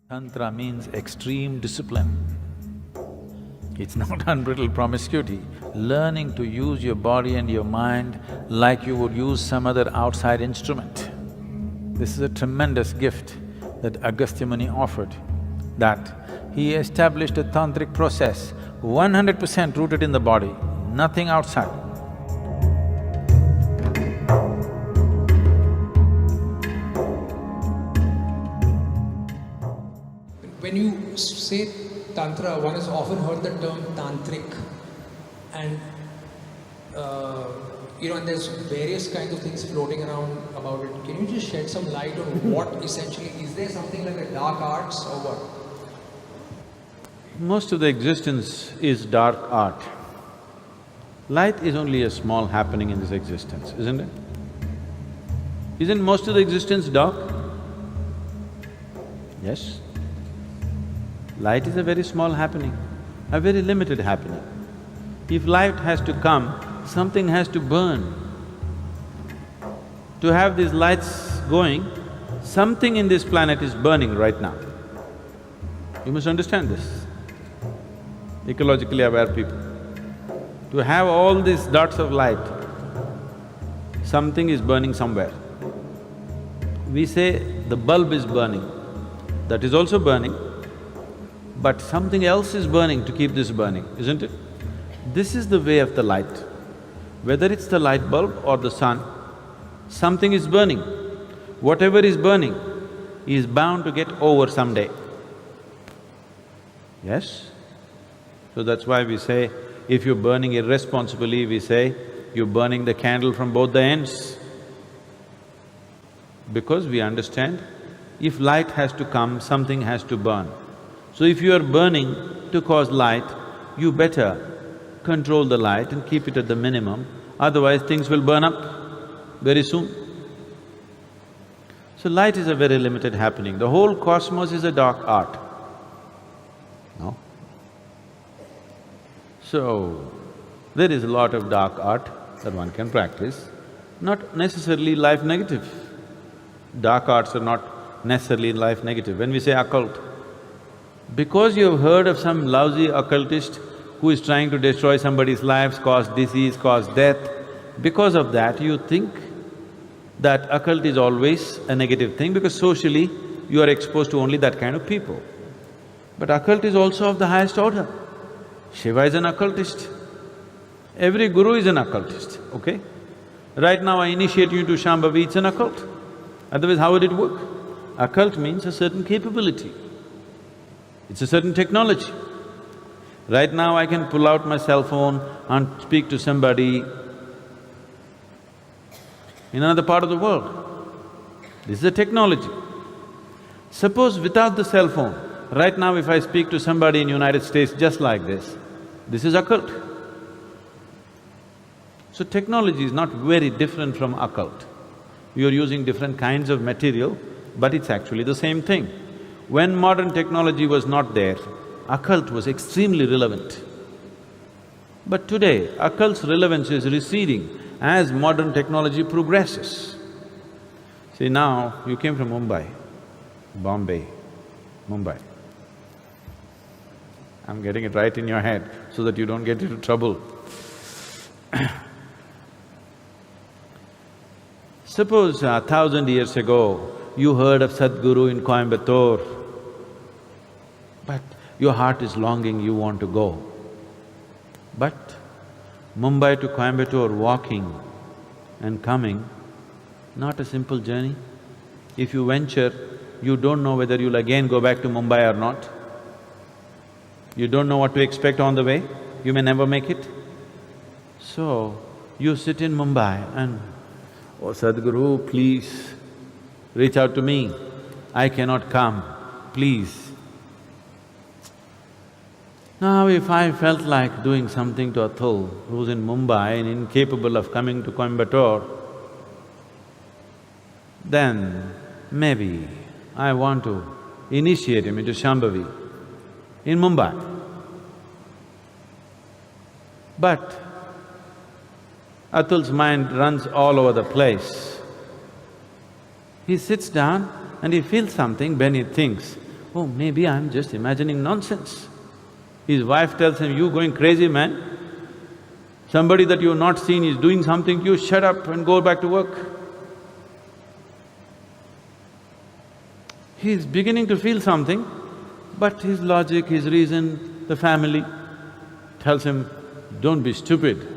Tantra means extreme discipline. It's not unbridled promiscuity. Learning to use your body and your mind like you would use some other outside instrument. This is a tremendous gift that Agastya Muni offered, that he established a tantric process 100% rooted in the body, nothing outside. When you say Tantra, one has often heard the term tantric, and and there's various kinds of things floating around about it. Can you just shed some light on what essentially, is there something like a dark arts or what? Most of the existence is dark art. Light is only a small happening in this existence, isn't it? Isn't most of the existence dark? Yes. Light is a very small happening, a very limited happening. If light has to come, something has to burn. To have these lights going, something in this planet is burning right now. You must understand this, ecologically aware people. To have all these dots of light, something is burning somewhere. We say the bulb is burning, that is also burning, but something else is burning to keep this burning, isn't it? This is the way of the light. Whether it's the light bulb or the sun, something is burning. Whatever is burning is bound to get over someday. Yes? So that's why we say, if you're burning irresponsibly, we say, you're burning the candle from both the ends. Because we understand, if light has to come, something has to burn. So if you are burning to cause light, you better control the light and keep it at the minimum, otherwise things will burn up very soon. So light is a very limited happening. The whole cosmos is a dark art. No? So, there is a lot of dark art that one can practice, not necessarily life negative. Dark arts are not necessarily life negative. When we say occult, because you've heard of some lousy occultist who is trying to destroy somebody's lives, cause disease, cause death, because of that you think that occult is always a negative thing because socially you are exposed to only that kind of people. But occult is also of the highest order. Shiva is an occultist. Every guru is an occultist, okay? Right now I initiate you into Shambhavi, it's an occult. Otherwise how would it work? Occult means a certain capability. It's a certain technology. Right now I can pull out my cell phone and speak to somebody in another part of the world. This is a technology. Suppose without the cell phone, right now if I speak to somebody in United States just like this is occult. So technology is not very different from occult. You're using different kinds of material, but it's actually the same thing. When modern technology was not there, occult was extremely relevant. But today, occult's relevance is receding as modern technology progresses. See, now you came from Mumbai, Bombay, Mumbai. I'm getting it right in your head so that you don't get into trouble. Suppose 1,000 years ago, you heard of Sadhguru in Coimbatore, but your heart is longing, you want to go. But Mumbai to Coimbatore walking and coming, not a simple journey. If you venture, you don't know whether you'll again go back to Mumbai or not. You don't know what to expect on the way, you may never make it. So, you sit in Mumbai and, oh Sadhguru, please reach out to me, I cannot come, please. Now if I felt like doing something to Atul, who's in Mumbai and incapable of coming to Coimbatore, then maybe I want to initiate him into Shambhavi in Mumbai. But Atul's mind runs all over the place. He sits down and he feels something, then he thinks, oh, maybe I'm just imagining nonsense. His wife tells him, you going crazy, man? Somebody that you've not seen is doing something, you shut up and go back to work. He's beginning to feel something, but his logic, his reason, the family tells him, don't be stupid.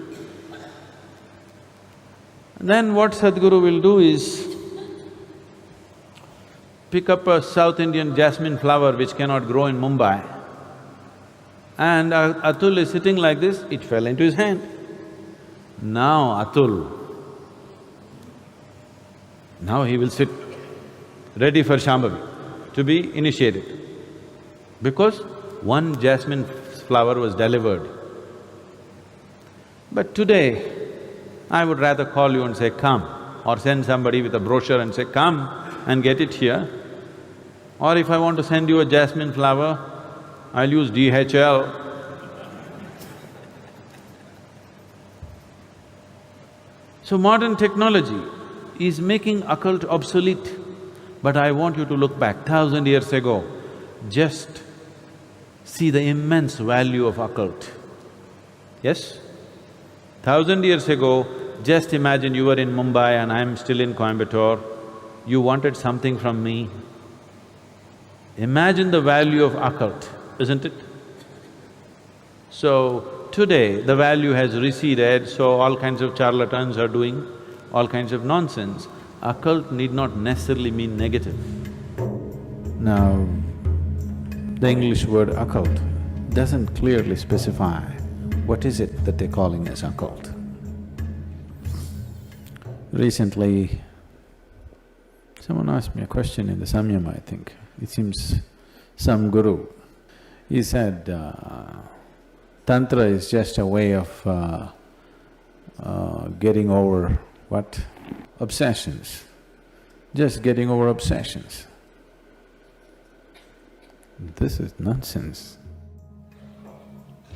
And then what Sadhguru will do is pick up a South Indian jasmine flower which cannot grow in Mumbai, and Atul is sitting like this, it fell into his hand. Now Atul, now he will sit ready for Shambhavi, to be initiated. Because one jasmine flower was delivered. But today, I would rather call you and say, come, or send somebody with a brochure and say, come and get it here. Or if I want to send you a jasmine flower, I'll use DHL. So modern technology is making occult obsolete. But I want you to look back 1,000 years ago, just see the immense value of occult. Yes? 1,000 years ago, just imagine you were in Mumbai and I'm still in Coimbatore, you wanted something from me. Imagine the value of occult, isn't it? So, today the value has receded, so all kinds of charlatans are doing all kinds of nonsense. Occult need not necessarily mean negative. Now, the English word occult doesn't clearly specify what is it that they're calling as occult. Recently, someone asked me a question in the Samyama, I think. It seems some guru. He said, Tantra is just a way of getting over what? Obsessions. Just getting over obsessions. This is nonsense.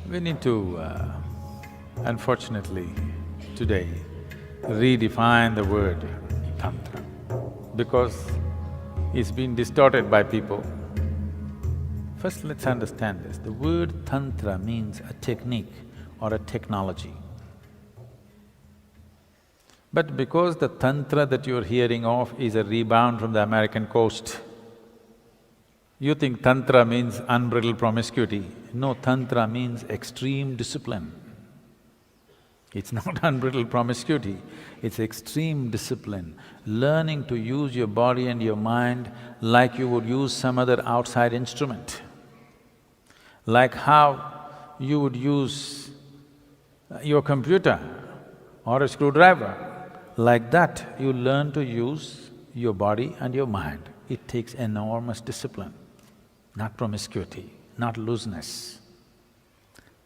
We need to, unfortunately, today, redefine the word Tantra because it's been distorted by people. First, let's understand this. The word Tantra means a technique or a technology. But because the Tantra that you're hearing of is a rebound from the American coast, you think Tantra means unbridled promiscuity. No, Tantra means extreme discipline. It's not unbridled promiscuity, it's extreme discipline. Learning to use your body and your mind like you would use some other outside instrument. Like how you would use your computer or a screwdriver. Like that, you learn to use your body and your mind. It takes enormous discipline, not promiscuity, not looseness.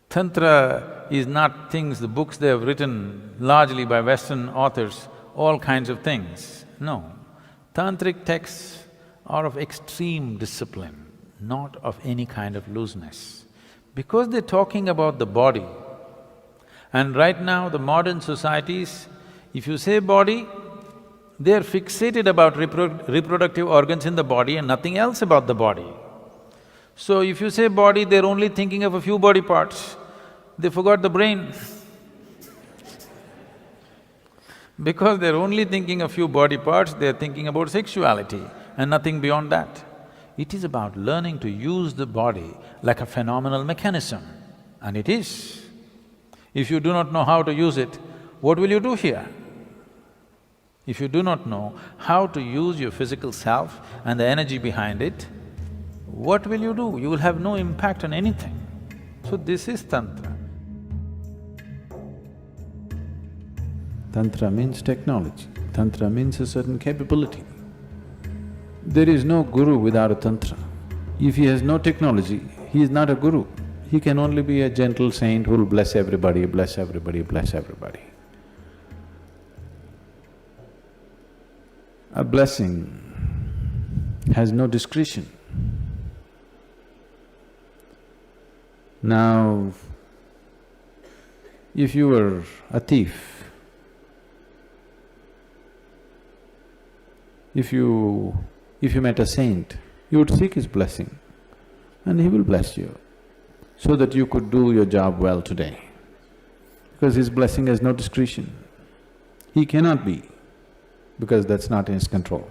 Tantra is not things, the books they have written largely by Western authors, all kinds of things. No, tantric texts are of extreme discipline, not of any kind of looseness. Because they're talking about the body, and right now the modern societies, if you say body, they're fixated about reproductive organs in the body and nothing else about the body. So if you say body, they're only thinking of a few body parts, they forgot the brain. Because they're only thinking a few body parts, they're thinking about sexuality and nothing beyond that. It is about learning to use the body like a phenomenal mechanism, and it is. If you do not know how to use it, what will you do here? If you do not know how to use your physical self and the energy behind it, what will you do? You will have no impact on anything. So this is Tantra. Tantra means technology, Tantra means a certain capability. There is no guru without a Tantra. If he has no technology, he is not a guru. He can only be a gentle saint who will bless everybody, bless everybody, bless everybody. A blessing has no discretion. Now, if you were a thief, if you met a saint, you would seek his blessing. and He will bless you so that you could do your job well today. Because His blessing has no discretion. He cannot be, because that's not in His control.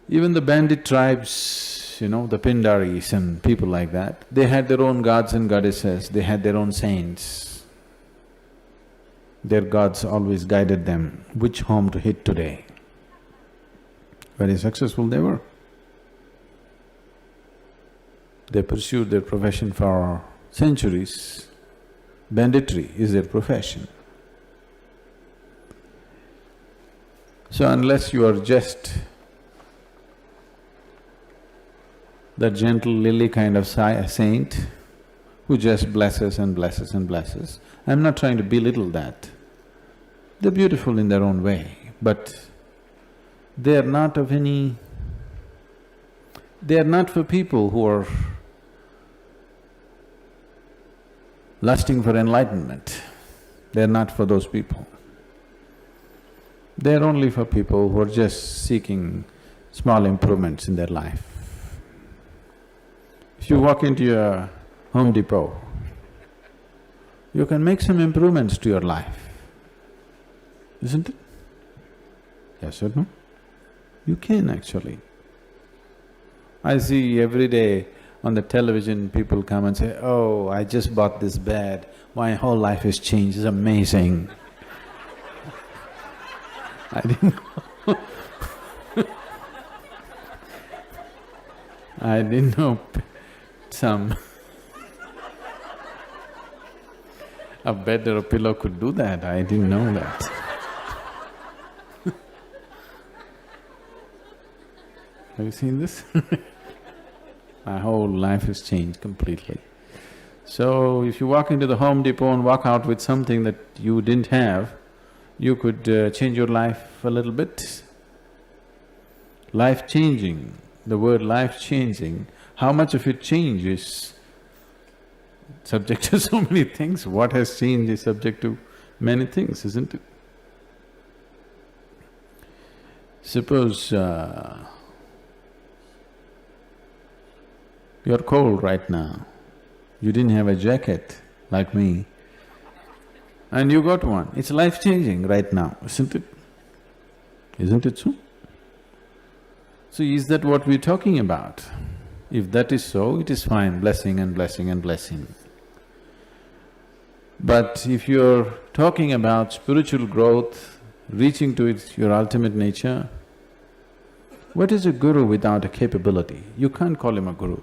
Even the bandit tribes, the Pindaris and people like that, they had their own gods and goddesses, they had their own saints. Their gods always guided them which home to hit today. Very successful they were. They pursued their profession for centuries. Banditry is their profession. So unless you are just that gentle lily kind of saint who just blesses and blesses and blesses, I'm not trying to belittle that. They're beautiful in their own way, but they are not of any… they are not for people who are lusting for enlightenment. They're not for those people. They're only for people who are just seeking small improvements in their life. If you walk into a Home Depot, you can make some improvements to your life, isn't it? Yes or no? You can actually. I see every day on the television people come and say, "Oh, I just bought this bed, my whole life has changed, it's amazing." I didn't know I didn't know a bed or a pillow could do that, I didn't know that. Have you seen this? My whole life has changed completely. So, if you walk into the Home Depot and walk out with something that you didn't have, you could change your life a little bit. Life-changing, the word life-changing, how much of it changes subject to so many things. What has changed is subject to many things, isn't it? Suppose you're cold right now, you didn't have a jacket like me, and you got one. It's life-changing right now, isn't it? Isn't it so? So is that what we're talking about? If that is so, it is fine, blessing and blessing and blessing. But if you're talking about spiritual growth, reaching to your ultimate nature, what is a guru without a capability? You can't call him a guru.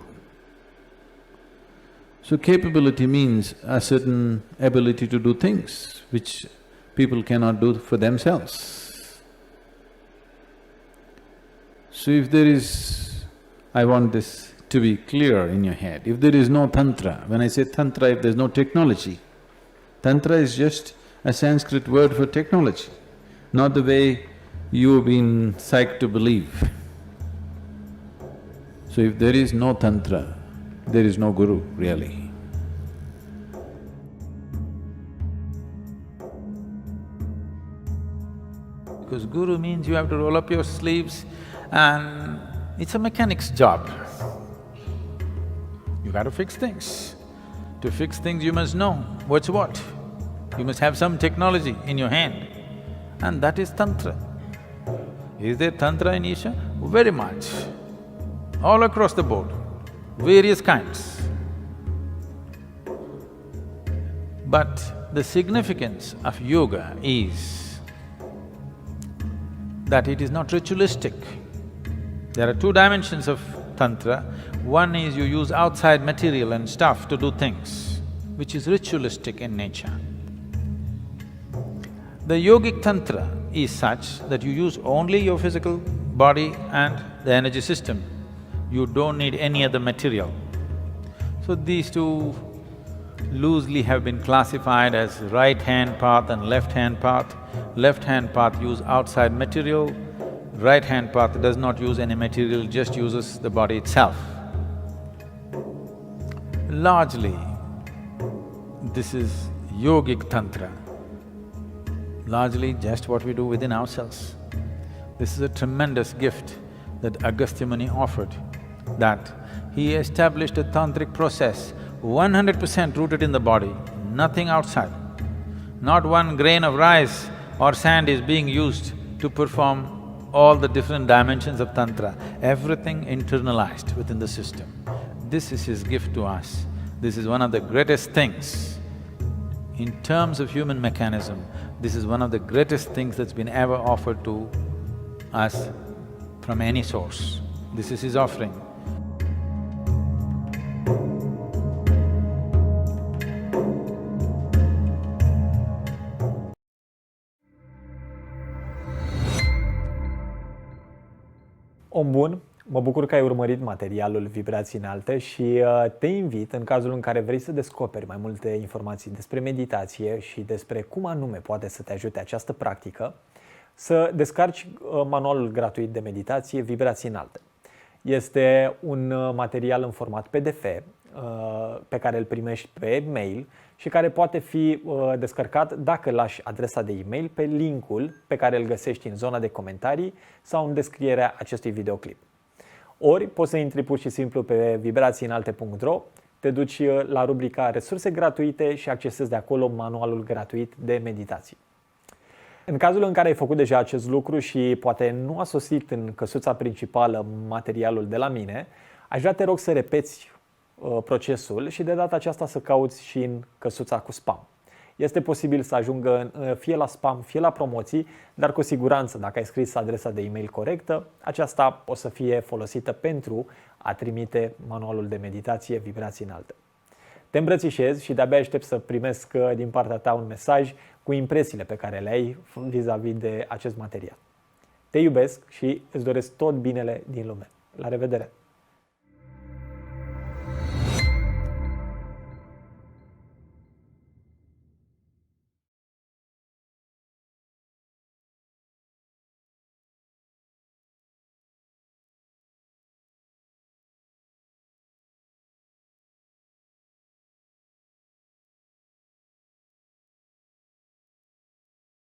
So capability means a certain ability to do things which people cannot do for themselves. So if there is… I want this to be clear in your head, if there is no Tantra, when I say Tantra, if there's no technology, Tantra is just a Sanskrit word for technology, not the way you've been psyched to believe. So if there is no Tantra, there is no guru, really. Because guru means you have to roll up your sleeves and it's a mechanic's job. You got to fix things. To fix things, you must know what's what. You must have some technology in your hand, and that is Tantra. Is there Tantra in Isha? Very much. All across the board, various kinds. But the significance of yoga is that it is not ritualistic. There are two dimensions of Tantra. One is you use outside material and stuff to do things, which is ritualistic in nature. The yogic Tantra is such that you use only your physical body and the energy system. You don't need any other material. So these two loosely have been classified as right-hand path and left-hand path. Left-hand path use outside material, right-hand path does not use any material, just uses the body itself. Largely, this is yogic Tantra, largely just what we do within ourselves. This is a tremendous gift that Agastya Muni offered that he established a tantric process 100% rooted in the body, nothing outside. Not one grain of rice or sand is being used to perform all the different dimensions of Tantra, everything internalized within the system. This is his gift to us. This is one of the greatest things. In terms of human mechanism, this is one of the greatest things that's been ever offered to us from any source. This is his offering. Om bun, mă bucur că ai urmărit materialul Vibrații Înalte și te invit, în cazul în care vrei să descoperi mai multe informații despre meditație și despre cum anume poate să te ajute această practică, să descarci manualul gratuit de meditație Vibrații Înalte. Este un material în format PDF pe care îl primești pe mail și care poate fi descărcat dacă lași adresa de e-mail pe linkul pe care îl găsești în zona de comentarii sau în descrierea acestui videoclip. Ori poți să intri pur și simplu pe vibrațiinalte.ro, te duci la rubrica resurse gratuite și accesezi de acolo manualul gratuit de meditații. În cazul în care ai făcut deja acest lucru și poate nu a sosit în căsuța principală materialul de la mine, aș vrea te rog să repeți procesul și de data aceasta să cauți și în căsuța cu spam. Este posibil să ajungă fie la spam, fie la promoții, dar cu siguranță, dacă ai scris adresa de e-mail corectă, aceasta o să fie folosită pentru a trimite manualul de meditație Vibrații Înalte. Te îmbrățișez și de-abia aștept să primesc din partea ta un mesaj cu impresiile pe care le ai vis-a-vis de acest material. Te iubesc și îți doresc tot binele din lume. La revedere!